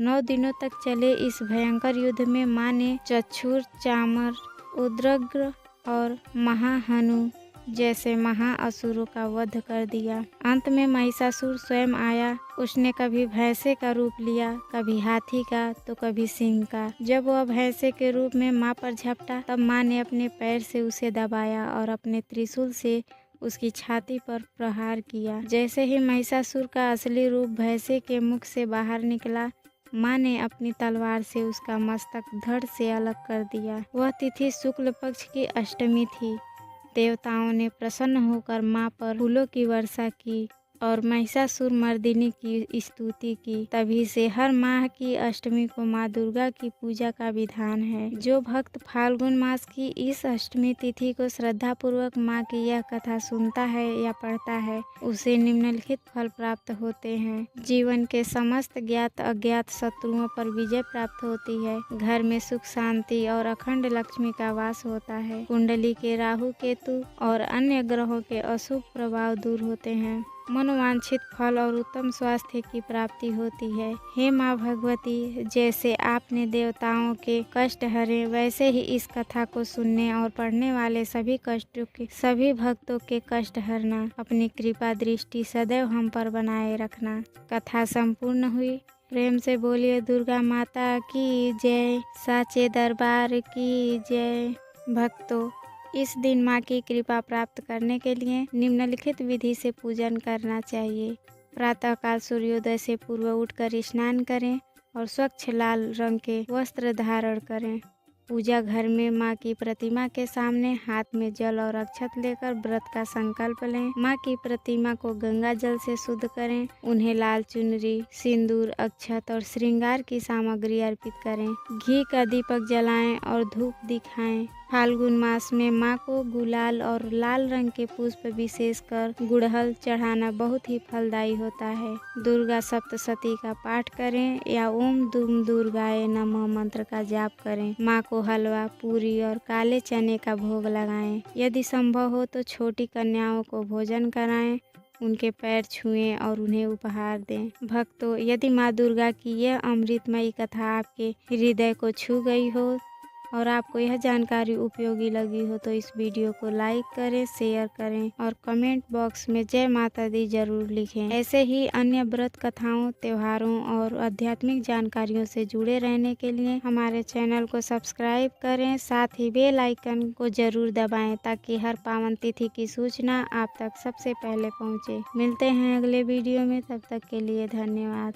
9 दिनों तक चले इस भयंकर युद्ध में माँ ने चक्षुर, चामर, उद्रग्र और महाहनु जैसे महाअसुरों का वध कर दिया। अंत में महिषासुर स्वयं आया। उसने कभी भैंसे का रूप लिया, कभी हाथी का तो कभी सिंह का। जब वह भैंसे के रूप में माँ पर झपटा तब माँ ने अपने पैर से उसे दबाया और अपने त्रिशूल से उसकी छाती पर प्रहार किया। जैसे ही महिषासुर का असली रूप भैंसे के मुख से बाहर निकला, माँ ने अपनी तलवार से उसका मस्तक धड़ से अलग कर दिया। वह तिथि शुक्ल पक्ष की अष्टमी थी। देवताओं ने प्रसन्न होकर माँ पर फूलों की वर्षा की और महिषासुर मर्दिनी की स्तुति की। तभी से हर माह की अष्टमी को माँ दुर्गा की पूजा का विधान है। जो भक्त फाल्गुन मास की इस अष्टमी तिथि को श्रद्धा पूर्वक माँ की यह कथा सुनता है या पढ़ता है, उसे निम्नलिखित फल प्राप्त होते हैं। जीवन के समस्त ज्ञात अज्ञात शत्रुओं पर विजय प्राप्त होती है। घर में सुख शांति और अखंड लक्ष्मी का वास होता है। कुंडली के राहु केतु और अन्य ग्रहों के अशुभ प्रभाव दूर होते हैं। मनोवांछित फल और उत्तम स्वास्थ्य की प्राप्ति होती है। हे माँ भगवती, जैसे आपने देवताओं के कष्ट हरे, वैसे ही इस कथा को सुनने और पढ़ने वाले सभी भक्तों के कष्ट हरना। अपनी कृपा दृष्टि सदैव हम पर बनाए रखना। कथा संपूर्ण हुई। प्रेम से बोलिए दुर्गा माता की जय, साचे दरबार की जय। भक्तों, इस दिन माँ की कृपा प्राप्त करने के लिए निम्नलिखित विधि से पूजन करना चाहिए। प्रातःकाल सूर्योदय से पूर्व उठकर स्नान करें और स्वच्छ लाल रंग के वस्त्र धारण करें। पूजा घर में माँ की प्रतिमा के सामने हाथ में जल और अक्षत लेकर व्रत का संकल्प लें। माँ की प्रतिमा को गंगा जल से शुद्ध करें। उन्हें लाल चुनरी, सिंदूर, अक्षत और श्रृंगार की सामग्री अर्पित करें। घी का दीपक जलाएं और धूप दिखाएं। फाल्गुन मास में माँ को गुलाल और लाल रंग के पुष्प विशेषकर गुड़हल चढ़ाना बहुत ही फलदायी होता है। दुर्गा सप्तशती का पाठ करें या ओम दुम दुर्गाए नमः मंत्र का जाप करें। माँ को हलवा, पूरी और काले चने का भोग लगाएं। यदि संभव हो तो छोटी कन्याओं को भोजन कराएं, उनके पैर छुएं और उन्हें उपहार दें। भक्तों, यदि माँ दुर्गा की यह अमृतमयी कथा आपके हृदय को छू गई हो और आपको यह जानकारी उपयोगी लगी हो तो इस वीडियो को लाइक करें, शेयर करें और कमेंट बॉक्स में जय माता दी जरूर लिखें। ऐसे ही अन्य व्रत कथाओं, त्योहारों और आध्यात्मिक जानकारियों से जुड़े रहने के लिए हमारे चैनल को सब्सक्राइब करें। साथ ही बेल आइकन को जरूर दबाएं ताकि हर पावन तिथि की सूचना आप तक सबसे पहले पहुंचे। मिलते हैं अगले वीडियो में, तब तक के लिए धन्यवाद।